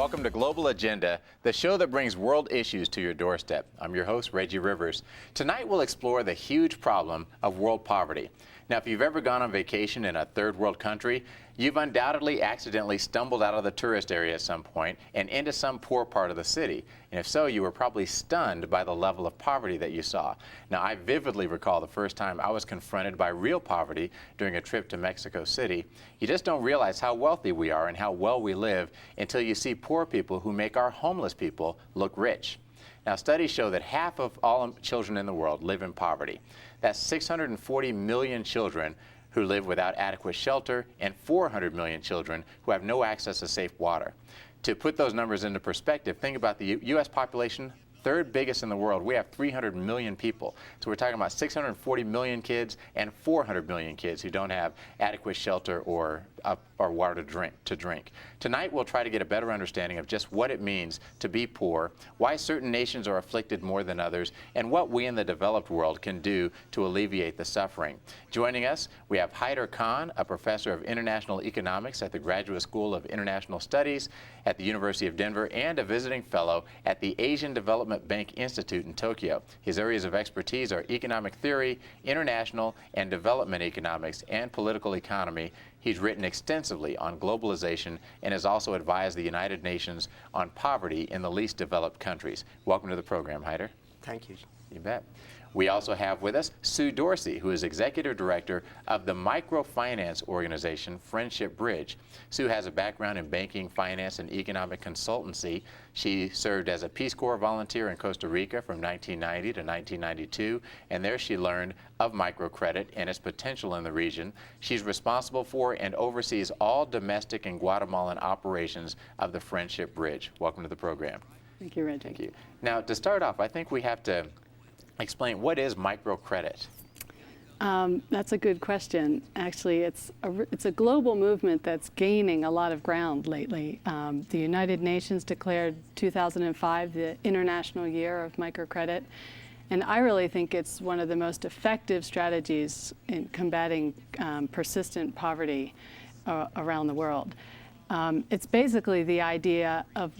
welcome to Global Agenda, the show that brings world issues to your doorstep. I'm your host, Reggie Rivers. Tonight we'll explore the huge problem of world poverty. Now, if you've ever gone on vacation in a third world country, you've undoubtedly accidentally stumbled out of the tourist area at some point and into some poor part of the city. And if so, you were probably stunned by the level of poverty that you saw. Now, I vividly recall the first time I was confronted by real poverty during a trip to Mexico City. You just don't realize how wealthy we are and how well we live until you see poor people who make our homeless people look rich. Now, studies show that half of all children in the world live in poverty. That's 640 million children who live without adequate shelter and 400 million children who have no access to safe water. To put those numbers into perspective, think about the U.S. population, third biggest in the world. We have 300 million people. So we're talking about 640 million kids and 400 million kids who don't have adequate shelter or water to drink. Tonight we'll try to get a better understanding of just what it means to be poor, why certain nations are afflicted more than others, and what we in the developed world can do to alleviate the suffering. Joining us, we have Haider Khan, a professor of international economics at the Graduate School of International Studies at the University of Denver and a visiting fellow at the Asian Development Bank Institute in Tokyo. His areas of expertise are economic theory, international and development economics, and political economy. He's written extensively on globalization and has also advised the United Nations on poverty in the least developed countries. Welcome to the program, Haider. Thank you. You bet. We also have with us Sue Dorsey, who is Executive Director of the microfinance organization Friendship Bridge. Sue has a background in banking, finance, and economic consultancy. She served as a Peace Corps volunteer in Costa Rica from 1990 to 1992, and there she learned of microcredit and its potential in the region. She's responsible for and oversees all domestic and Guatemalan operations of the Friendship Bridge. Welcome to the program. Thank you, Reggie. Thank you. Now, to start off, I think we have to explain, what is microcredit? That's a good question. Actually, it's a global movement that's gaining a lot of ground lately. The United Nations declared 2005 the International Year of Microcredit, and I really think it's one of the most effective strategies in combating persistent poverty around the world. It's basically the idea of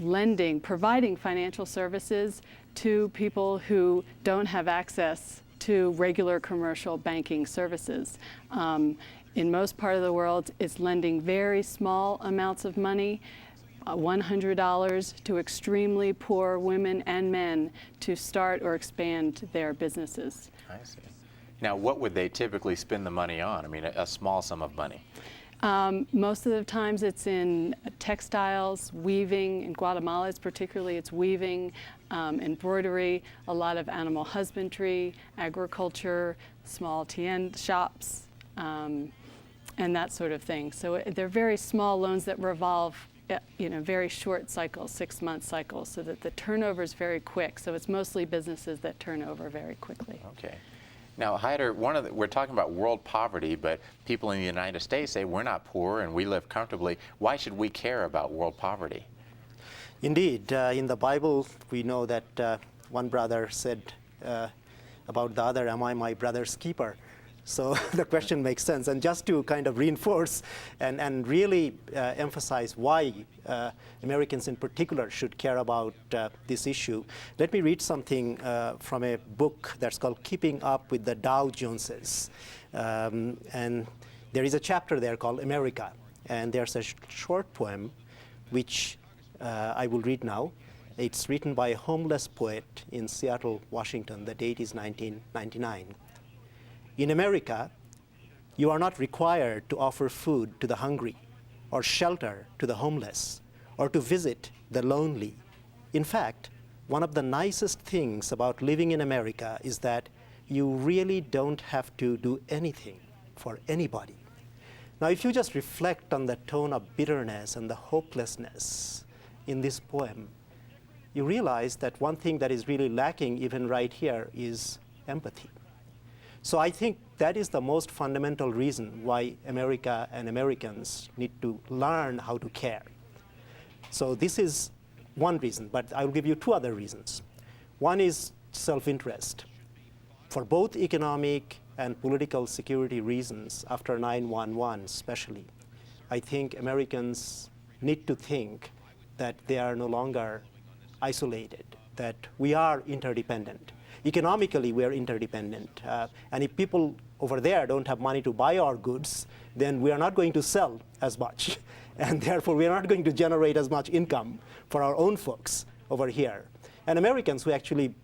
providing financial services to people who don't have access to regular commercial banking services. In most part of the world, it's lending very small amounts of money, $100 to extremely poor women and men to start or expand their businesses. I see. Now, what would they typically spend the money on? I mean, a small sum of money. Most of the times it's in textiles, weaving. In Guatemala, it's weaving, embroidery, a lot of animal husbandry, agriculture, small tien shops, and that sort of thing. So they're very small loans that revolve, very short cycles, 6-month cycles, so that the turnover is very quick. So it's mostly businesses that turn over very quickly. Okay. Now, Haider, we're talking about world poverty, but people in the United States say we're not poor and we live comfortably. Why should we care about world poverty? Indeed, in the Bible, we know that one brother said about the other, "Am I my brother's keeper?" So the question makes sense. And just to kind of reinforce and really emphasize why Americans in particular should care about this issue, let me read something from a book that's called Keeping Up with the Dow Joneses. And there is a chapter there called America. And there's a short poem which I will read now. It's written by a homeless poet in Seattle, Washington. The date is 1999. In America, you are not required to offer food to the hungry, or shelter to the homeless, or to visit the lonely. In fact, one of the nicest things about living in America is that you really don't have to do anything for anybody. Now, if you just reflect on the tone of bitterness and the hopelessness in this poem, you realize that one thing that is really lacking even right here is empathy. So I think that is the most fundamental reason why America and Americans need to learn how to care. So this is one reason, but I will give you two other reasons. One is self-interest. For both economic and political security reasons, after 9/11 especially, I think Americans need to think that they are no longer isolated, that we are interdependent. Economically, we are interdependent. And if people over there don't have money to buy our goods, then we are not going to sell as much. And therefore, we are not going to generate as much income for our own folks over here. And Americans who actually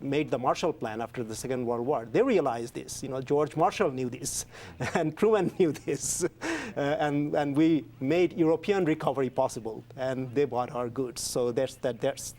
made the Marshall Plan after the Second World War, they realized this. You know, George Marshall knew this, and Truman knew this, and we made European recovery possible, and they bought our goods. So there's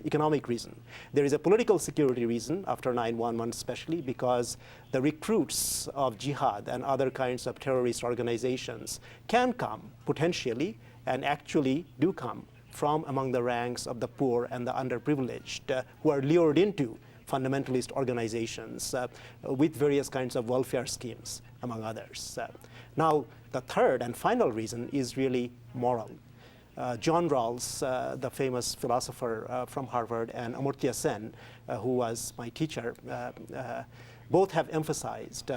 economic reason. There is a political security reason after 9/11, especially because the recruits of jihad and other kinds of terrorist organizations can come potentially, and actually do come, from among the ranks of the poor and the underprivileged, who are lured into fundamentalist organizations with various kinds of welfare schemes, among others. Now, the third and final reason is really moral. John Rawls, the famous philosopher from Harvard, and Amartya Sen, who was my teacher, both have emphasized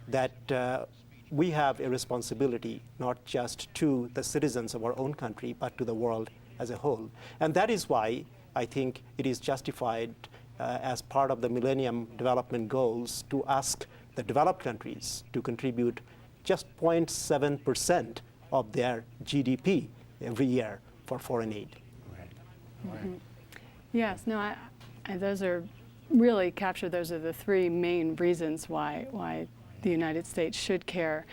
that we have a responsibility not just to the citizens of our own country, but to the world as a whole. And that is why I think it is justified as part of the Millennium Development Goals to ask the developed countries to contribute just 0.7% of their GDP every year for foreign aid. Right. Mm-hmm. Yes, no, those are really captured. Those are the three main reasons why the United States should care.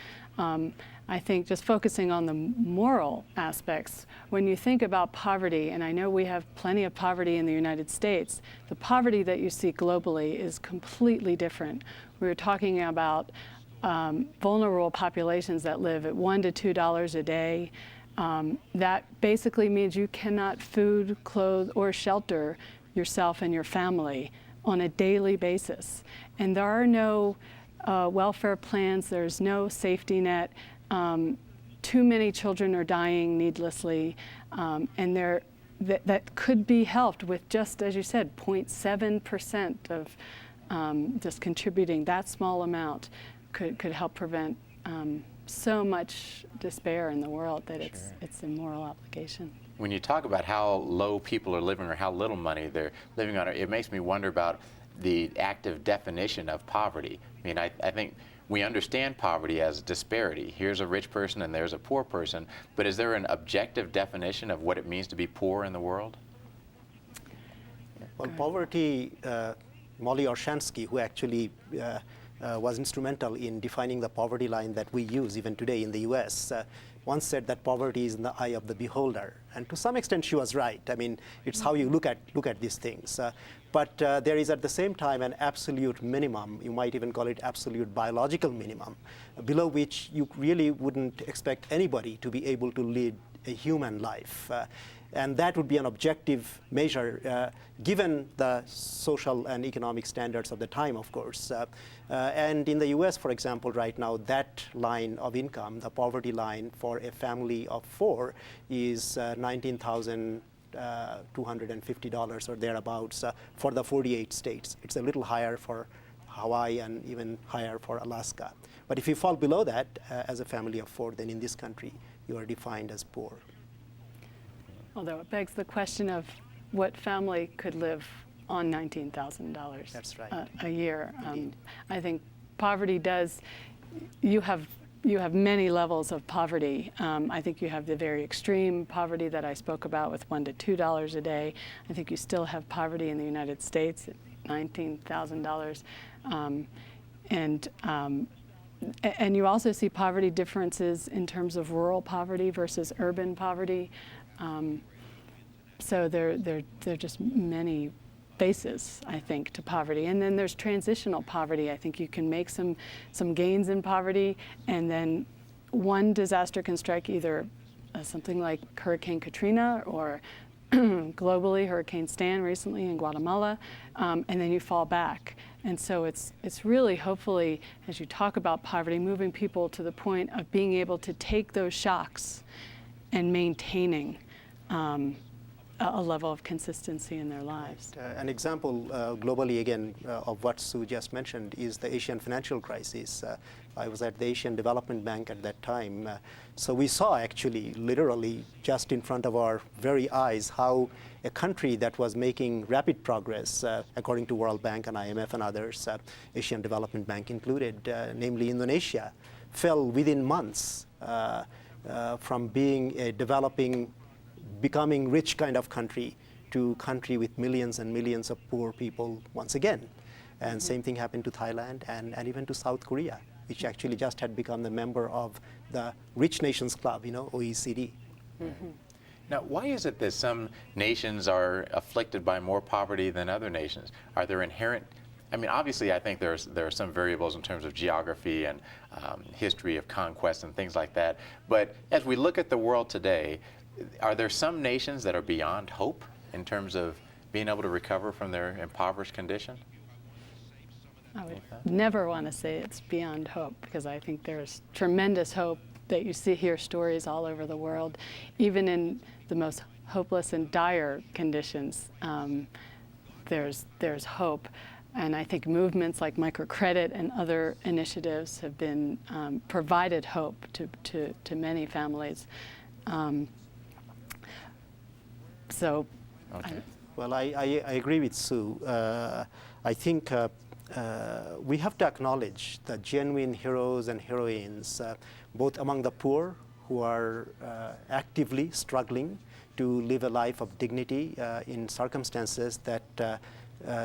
I think just focusing on the moral aspects, when you think about poverty, and I know we have plenty of poverty in the United States, the poverty that you see globally is completely different. We were talking about vulnerable populations that live at $1 to $2 a day. That basically means you cannot food, clothe, or shelter yourself and your family on a daily basis. And there are no welfare plans, there's no safety net. Too many children are dying needlessly, and that could be helped with just, as you said, 0.7% of just contributing that small amount could help prevent so much despair in the world that it's a moral obligation. When you talk about how low people are living or how little money they're living on, it makes me wonder about the active definition of poverty. I mean, I think we understand poverty as disparity. Here's a rich person and there's a poor person, but is there an objective definition of what it means to be poor in the world? Well, poverty, Molly Orshansky, who actually was instrumental in defining the poverty line that we use even today in the US, once said that poverty is in the eye of the beholder. And to some extent, she was right. I mean, it's how you look at these things. But there is at the same time an absolute minimum, you might even call it absolute biological minimum, below which you really wouldn't expect anybody to be able to lead a human life. And that would be an objective measure, given the social and economic standards of the time, of course. And in the US, for example, right now, that line of income, the poverty line for a family of four, is $19,250 or thereabouts for the 48 states. It's a little higher for Hawaii and even higher for Alaska. But if you fall below that as a family of four, then in this country, you are defined as poor. Although it begs the question of what family could live on $19,000 That's right. A year. I think poverty does, you have many levels of poverty. I think you have the very extreme poverty that I spoke about with $1 to $2 a day. I think you still have poverty in the United States at $19,000. And you also see poverty differences in terms of rural poverty versus urban poverty. So there are just many faces, I think, to poverty. And then there's transitional poverty. I think you can make some gains in poverty, and then one disaster can strike, either something like Hurricane Katrina or globally Hurricane Stan recently in Guatemala, and then you fall back. And so it's really, hopefully, as you talk about poverty, moving people to the point of being able to take those shocks and maintaining a level of consistency in their lives. An example globally, again, of what Sue just mentioned is the Asian financial crisis. I was at the Asian Development Bank at that time. So we saw actually, literally, just in front of our very eyes, how a country that was making rapid progress, according to World Bank and IMF and others, Asian Development Bank included, namely Indonesia, fell within months from being a becoming rich kind of country to country with millions and millions of poor people once again. And same thing happened to Thailand and even to South Korea, which actually just had become the member of the Rich Nations Club, OECD. Mm-hmm. Now, why is it that some nations are afflicted by more poverty than other nations? Are there inherent, I mean, obviously I think there are some variables in terms of geography and history of conquest and things like that, but as we look at the world today, are there some nations that are beyond hope in terms of being able to recover from their impoverished condition? I would never want to say it's beyond hope, because I think there's tremendous hope that you hear stories all over the world, even in the most hopeless and dire conditions. There's hope, and I think movements like Microcredit and other initiatives have been provided hope to many families. Okay. Well, I agree with Sue. I think we have to acknowledge the genuine heroes and heroines, both among the poor who are actively struggling to live a life of dignity in circumstances that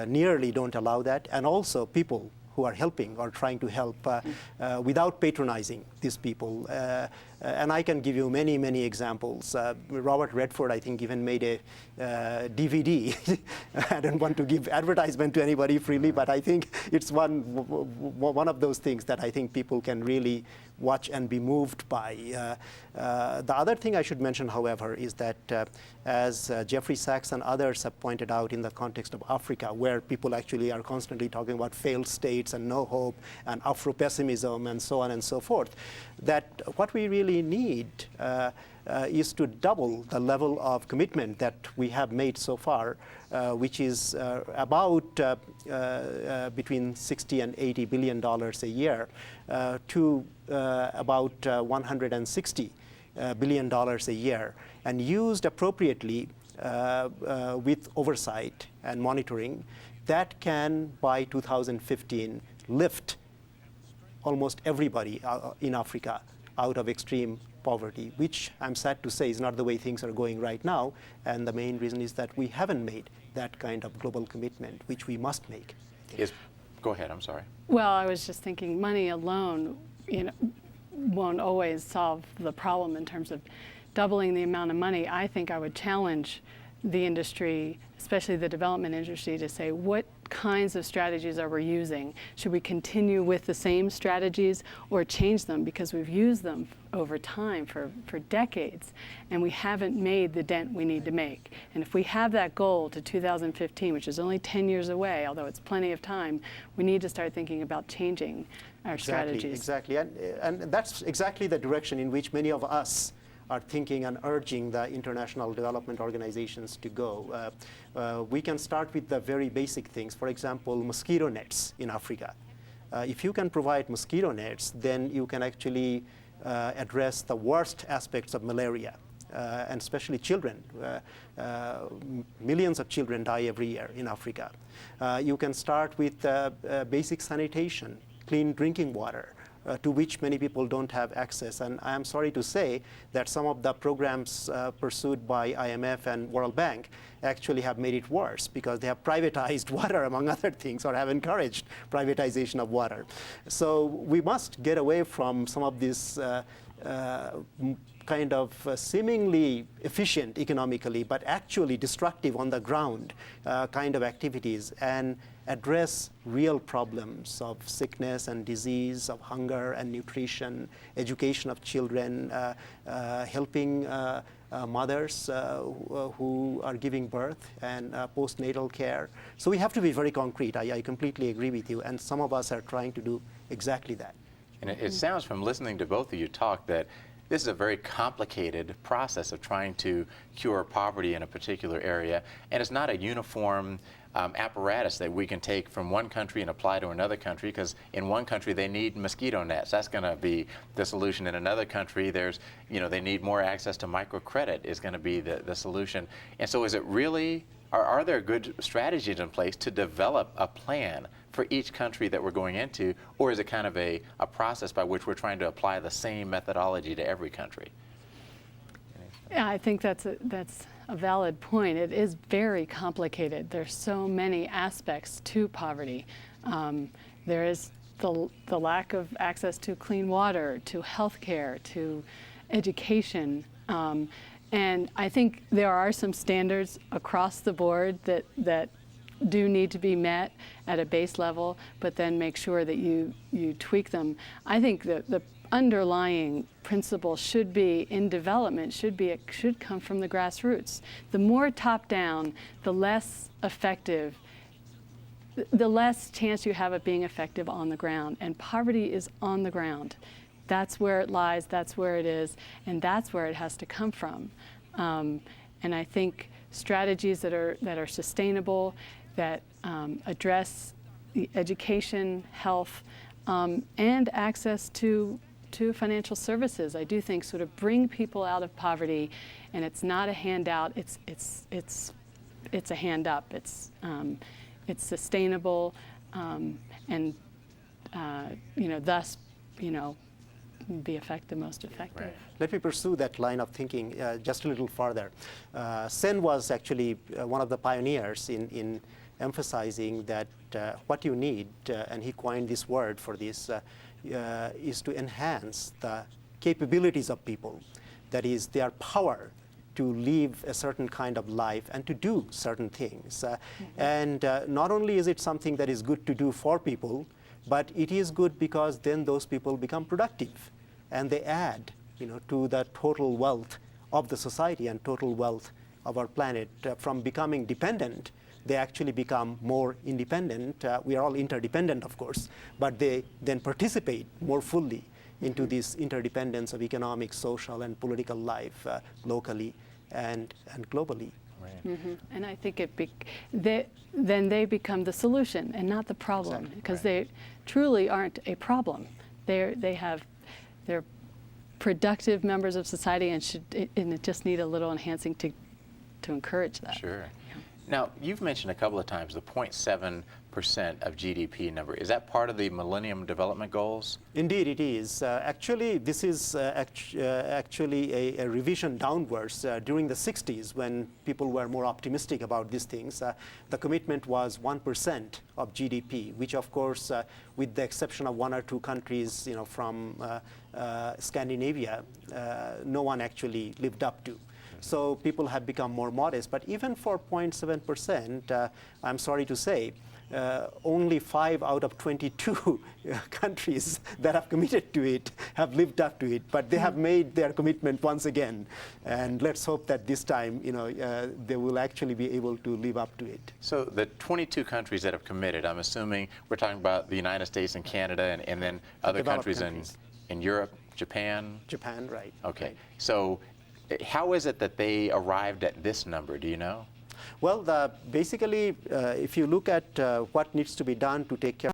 nearly don't allow that, and also people who are helping or trying to help without patronizing these people. And I can give you many, many examples. Robert Redford, I think, even made a DVD. I don't want to give advertisement to anybody freely, but I think it's one of those things that I think people can really watch and be moved by. The other thing I should mention, however, is that as Jeffrey Sachs and others have pointed out in the context of Africa, where people actually are constantly talking about failed states and no hope and Afro-pessimism and so on and so forth, that what we really need is to double the level of commitment that we have made so far, which is about between $60 and $80 billion a year, to about $160 billion a year, and used appropriately with oversight and monitoring, that can, by 2015, lift almost everybody in Africa out of extreme poverty, which I'm sad to say is not the way things are going right now. And the main reason is that we haven't made that kind of global commitment, which we must make. Go ahead, I'm sorry. Well, I was just thinking money alone, won't always solve the problem in terms of doubling the amount of money. I think I would challenge the industry, especially the development industry, to say, what kinds of strategies are we using? Should we continue with the same strategies or change them? Because we've used them over time for decades, and we haven't made the dent we need to make. And if we have that goal to 2015, which is only 10 years away, although it's plenty of time, we need to start thinking about changing our strategies. Exactly, and that's exactly the direction in which many of us are thinking and urging the international development organizations to go. We can start with the very basic things. For example, mosquito nets in Africa. If you can provide mosquito nets, then you can actually address the worst aspects of malaria, and especially children. Millions of children die every year in Africa. You can start with basic sanitation, clean drinking water, to which many people don't have access. And I am sorry to say that some of the programs pursued by IMF and World Bank actually have made it worse, because they have privatized water, among other things, or have encouraged privatization of water. So we must get away from some of these kind of seemingly efficient economically, but actually destructive on the ground kind of activities, and address real problems of sickness and disease, of hunger and nutrition, education of children, helping mothers who are giving birth, and postnatal care. So we have to be very concrete. I completely agree with you, and some of us are trying to do exactly that. And it sounds from listening to both of you talk that this is a very complicated process of trying to cure poverty in a particular area, and it's not a uniform apparatus that we can take from one country and apply to another country, because in one country they need mosquito nets. That's going to be the solution. In another country, there's, they need more access to microcredit is going to be the solution. And so is it really, are there good strategies in place to develop a plan for each country that we're going into, or is it kind of a process by which we're trying to apply the same methodology to every country? Yeah, I think that's a valid point. It is very complicated. There's so many aspects to poverty. There is the lack of access to clean water, to health care, to education. And I think there are some standards across the board that do need to be met at a base level, but then make sure that you tweak them. I think that the underlying principle should be in development should come from the grassroots. The more top down, the less effective, the less chance you have of being effective on the ground. And poverty is on the ground. That's where it lies, that's where it is, and that's where it has to come from. And I think strategies that are sustainable, that address the education, health, and access to financial services, I do think sort of bring people out of poverty, and it's not a handout. It's a hand up. It's sustainable, and thus be the most effective. Right. Let me pursue that line of thinking just a little farther. Sen was actually one of the pioneers in emphasizing that what you need, and he coined this word for this, is to enhance the capabilities of people. That is, their power to live a certain kind of life and to do certain things. And not only is it something that is good to do for people, but it is good because then those people become productive and they add to the total wealth of the society and total wealth of our planet. From becoming dependent, they actually become more independent. We are all interdependent, of course, but they then participate more fully into this interdependence of economic, social, and political life locally and globally. Right. Mm-hmm. And I think then they become the solution and not the problem, Exactly. because Right. they truly aren't a problem. They're productive members of society and it just need a little enhancing to encourage that. Sure. Now, you've mentioned a couple of times the 0.7% of GDP number. Is that part of the Millennium Development Goals? Indeed, it is. Actually, this is actually a revision downwards. During the 60s, when people were more optimistic about these things, the commitment was 1% of GDP, which, of course, with the exception of one or two countries, from Scandinavia, no one actually lived up to. So people have become more modest. But even for 0.7%, I'm sorry to say, only 5 out of 22 countries that have committed to it have lived up to it. But they have made their commitment once again. And let's hope that this time, they will actually be able to live up to it. So the 22 countries that have committed, I'm assuming we're talking about the United States and Canada and then other Developed countries countries. in Europe, Japan? Japan, right. Okay. Right. So how is it that they arrived at this number? Do you know? Well, basically, if you look at what needs to be done to take care